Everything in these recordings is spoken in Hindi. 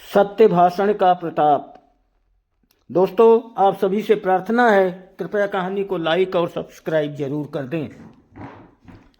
सत्य भाषण का प्रताप। दोस्तों, आप सभी से प्रार्थना है, कृपया कहानी को लाइक और सब्सक्राइब जरूर कर दें।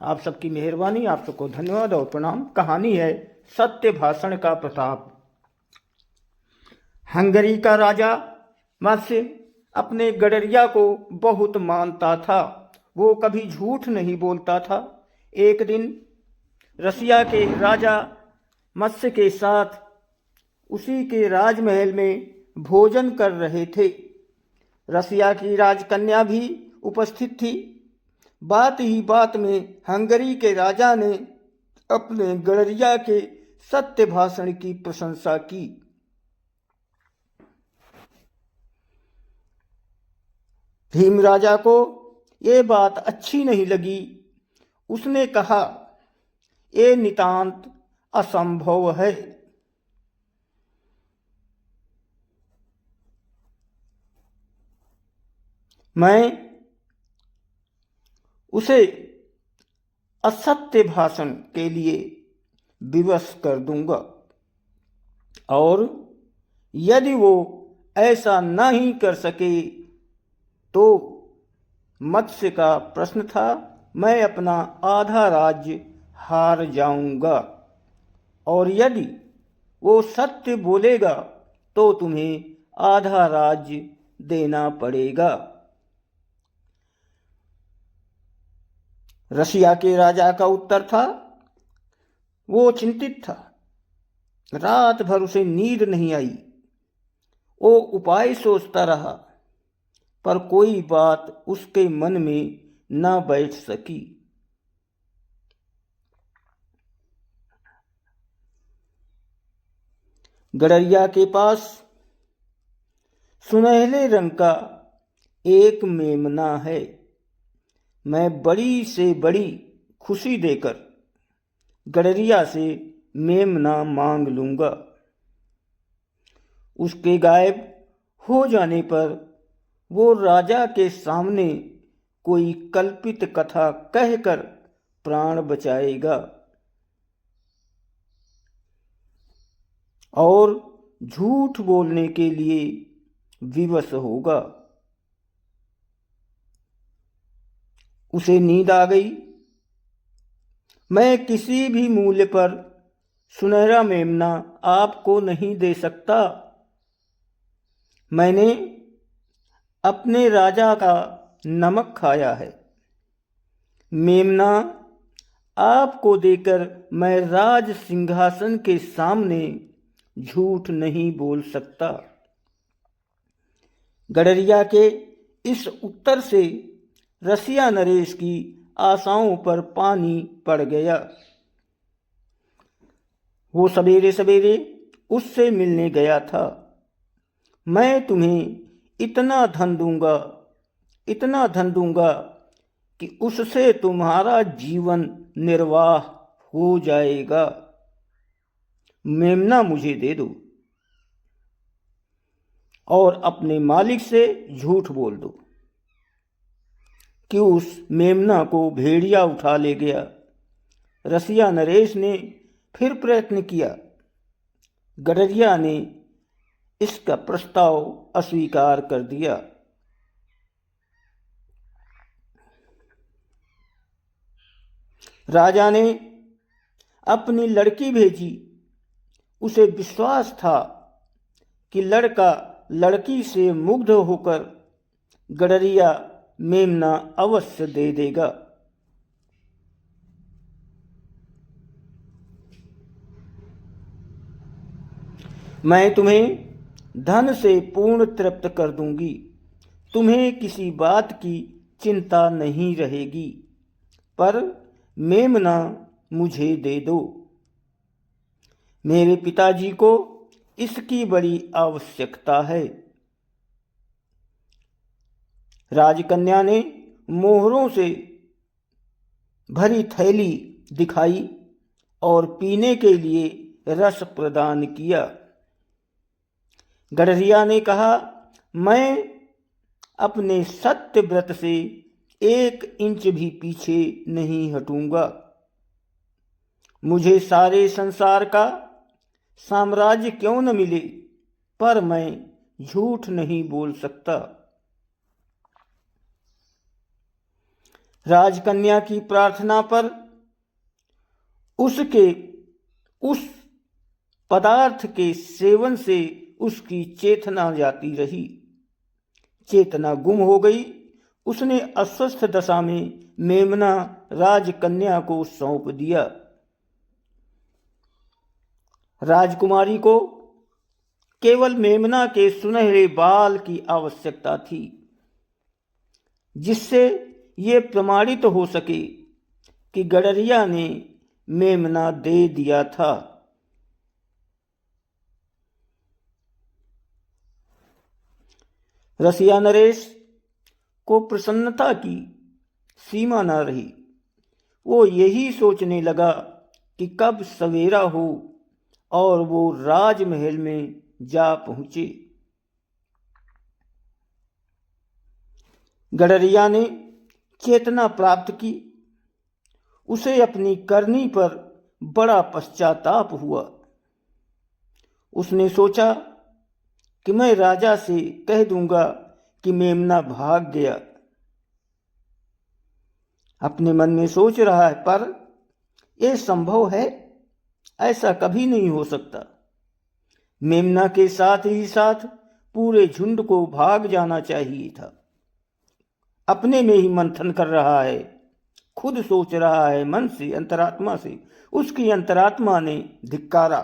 आप सबकी मेहरबानी, आप सबको धन्यवाद और प्रणाम। कहानी है सत्य भाषण का प्रताप। हंगरी का राजा मत्स्य अपने गडरिया को बहुत मानता था। वो कभी झूठ नहीं बोलता था। एक दिन रसिया के राजा मत्स्य के साथ उसी के राजमहल में भोजन कर रहे थे। रसिया की राजकन्या भी उपस्थित थी। बात ही बात में हंगरी के राजा ने अपने गडरिया के सत्य भाषण की प्रशंसा की। भीम राजा को ये बात अच्छी नहीं लगी। उसने कहा, ये नितांत असंभव है। मैं उसे असत्य भाषण के लिए विवश कर दूंगा, और यदि वो ऐसा नहीं कर सके तो मत्स्य का प्रश्न था, मैं अपना आधा राज्य हार जाऊंगा, और यदि वो सत्य बोलेगा तो तुम्हें आधा राज्य देना पड़ेगा। रसिया के राजा का उत्तर था, वो चिंतित था। रात भर उसे नींद नहीं आई। वो उपाय सोचता रहा, पर कोई बात उसके मन में न बैठ सकी। गडरिया के पास सुनहले रंग का एक मेमना है। मैं बड़ी से बड़ी खुशी देकर गडरिया से मेमना मांग लूंगा। उसके गायब हो जाने पर वो राजा के सामने कोई कल्पित कथा कहकर प्राण बचाएगा और झूठ बोलने के लिए विवश होगा। उसे नींद आ गई। मैं किसी भी मूल्य पर सुनहरा मेमना आपको नहीं दे सकता। मैंने अपने राजा का नमक खाया है। मेमना आपको देकर मैं राज सिंहासन के सामने झूठ नहीं बोल सकता। गडरिया के इस उत्तर से रसिया नरेश की आशाओं पर पानी पड़ गया। वो सवेरे सवेरे उससे मिलने गया था। मैं तुम्हें इतना धन दूंगा कि उससे तुम्हारा जीवन निर्वाह हो जाएगा। मेमना मुझे दे दो और अपने मालिक से झूठ बोल दो कि उस मेमना को भेड़िया उठा ले गया। रसिया नरेश ने फिर प्रयत्न किया। गडरिया ने इसका प्रस्ताव अस्वीकार कर दिया। राजा ने अपनी लड़की भेजी। उसे विश्वास था कि लड़का लड़की से मुग्ध होकर गडरिया मेमना अवश्य दे देगा। मैं तुम्हें धन से पूर्ण तृप्त कर दूंगी। तुम्हें किसी बात की चिंता नहीं रहेगी, पर मेमना मुझे दे दो। मेरे पिताजी को इसकी बड़ी आवश्यकता है। राजकन्या ने मोहरों से भरी थैली दिखाई और पीने के लिए रस प्रदान किया। गडरिया ने कहा, मैं अपने सत्य व्रत से 1 इंच भी पीछे नहीं हटूंगा। मुझे सारे संसार का साम्राज्य क्यों न मिले, पर मैं झूठ नहीं बोल सकता। राजकन्या की प्रार्थना पर उसके उस पदार्थ के सेवन से उसकी चेतना जाती रही। चेतना गुम हो गई। उसने अस्वस्थ दशा में मेमना राजकन्या को सौंप दिया। राजकुमारी को केवल मेमना के सुनहरे बाल की आवश्यकता थी, जिससे ये प्रमाणित हो सके कि गडरिया ने मेमना दे दिया था। रसिया नरेश को प्रसन्नता की सीमा न रही। वो यही सोचने लगा कि कब सवेरा हो और वो राजमहल में जा पहुंचे। गडरिया ने चेतना प्राप्त की। उसे अपनी करनी पर बड़ा पश्चाताप हुआ। उसने सोचा कि मैं राजा से कह दूंगा कि मेमना भाग गया। अपने मन में सोच रहा है, पर यह संभव है? ऐसा कभी नहीं हो सकता। मेमना के साथ ही साथ पूरे झुंड को भाग जाना चाहिए था। अपने में ही मंथन कर रहा है, खुद सोच रहा है मन से, अंतरात्मा से। उसकी अंतरात्मा ने धिक्कारा,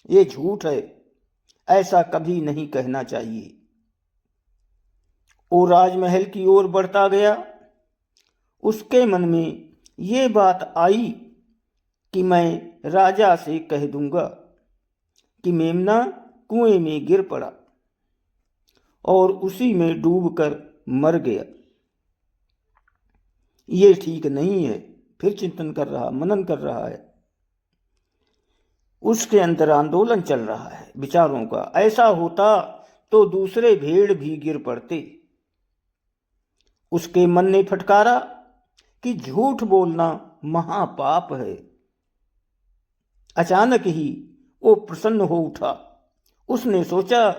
ये झूठ है, ऐसा कभी नहीं कहना चाहिए। वो राजमहल की ओर बढ़ता गया। उसके मन में ये बात आई कि मैं राजा से कह दूंगा कि मेमना कुएं में गिर पड़ा और उसी में डूबकर मर गया। ये ठीक नहीं है। फिर चिंतन कर रहा, मनन कर रहा है। उसके अंदर आंदोलन चल रहा है विचारों का। ऐसा होता तो दूसरे भेड़ भी गिर पड़ते। उसके मन ने फटकारा कि झूठ बोलना महापाप है। अचानक ही वो प्रसन्न हो उठा। उसने सोचा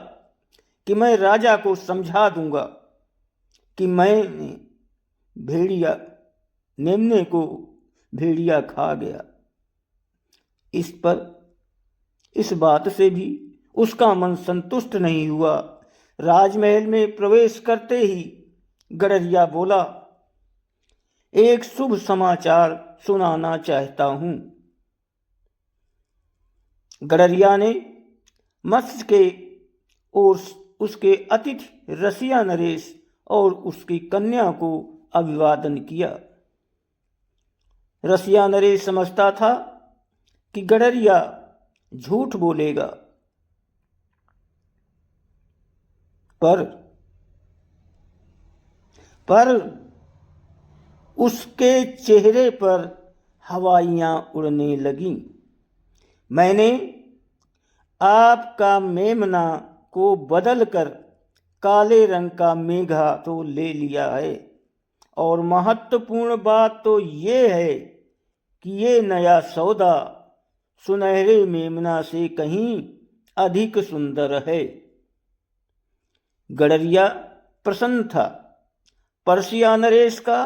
कि मैं राजा को समझा दूंगा कि मैंने भेड़िया मेमने को भेड़िया खा गया। इस बात से भी उसका मन संतुष्ट नहीं हुआ। राजमहल में प्रवेश करते ही गडरिया बोला, एक शुभ समाचार सुनाना चाहता हूं। गडरिया ने मत्स्य के और उसके अतिथि रसिया नरेश और उसकी कन्या को अभिवादन किया। रसिया नरेश समझता था कि गडरिया झूठ बोलेगा, पर उसके चेहरे पर हवाइयां उड़ने लगीं। मैंने आपका मेमना को बदलकर काले रंग का मेघा तो ले लिया है, और महत्वपूर्ण बात तो ये है कि ये नया सौदा सुनहरे मेमना से कहीं अधिक सुंदर है। गडरिया प्रसन्न था। परसिया नरेश का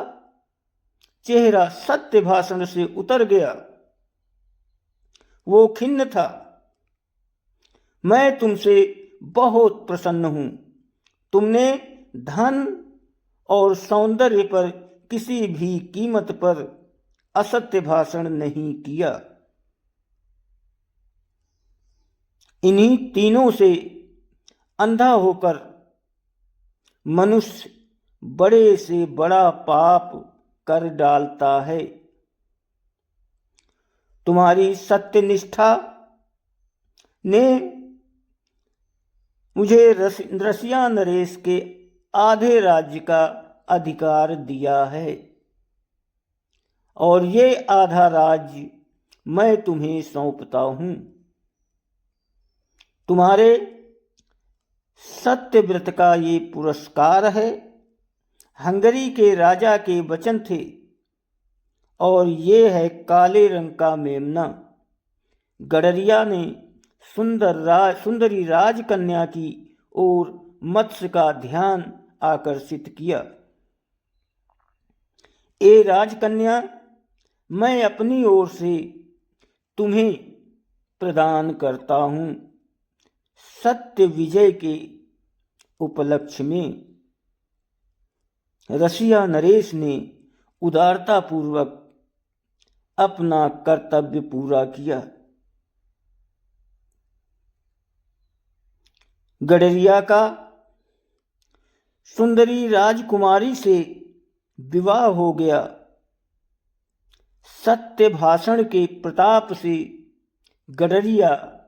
चेहरा सत्य भाषण से उतर गया। वो खिन्न था। मैं तुमसे बहुत प्रसन्न हूं। तुमने धन और सौंदर्य पर किसी भी कीमत पर असत्य भाषण नहीं किया। इन्हीं तीनों से अंधा होकर मनुष्य बड़े से बड़ा पाप कर डालता है। तुम्हारी सत्यनिष्ठा ने मुझे रसिया नरेश के आधे राज्य का अधिकार दिया है, और ये आधा राज्य मैं तुम्हें सौंपता हूं। तुम्हारे सत्यव्रत का ये पुरस्कार है। हंगरी के राजा के वचन थे, और ये है काले रंग का मेमना। गडरिया ने सुंदरी राजकन्या की ओर मत्स्य का ध्यान आकर्षित किया। ए राजकन्या, मैं अपनी ओर से तुम्हें प्रदान करता हूं सत्य विजय के उपलक्ष्य में। रसिया नरेश ने उदारतापूर्वक अपना कर्तव्य पूरा किया। गडरिया का सुंदरी राजकुमारी से विवाह हो गया। सत्य भाषण के प्रताप से गडरिया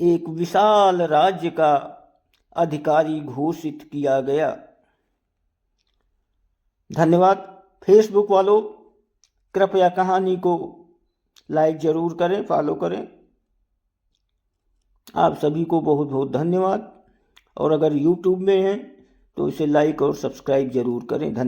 एक विशाल राज्य का अधिकारी घोषित किया गया। धन्यवाद। फेसबुक वालों, कृपया कहानी को लाइक जरूर करें, फॉलो करें। आप सभी को बहुत बहुत धन्यवाद। और अगर यूट्यूब में हैं तो इसे लाइक और सब्सक्राइब जरूर करें। धन्यवाद।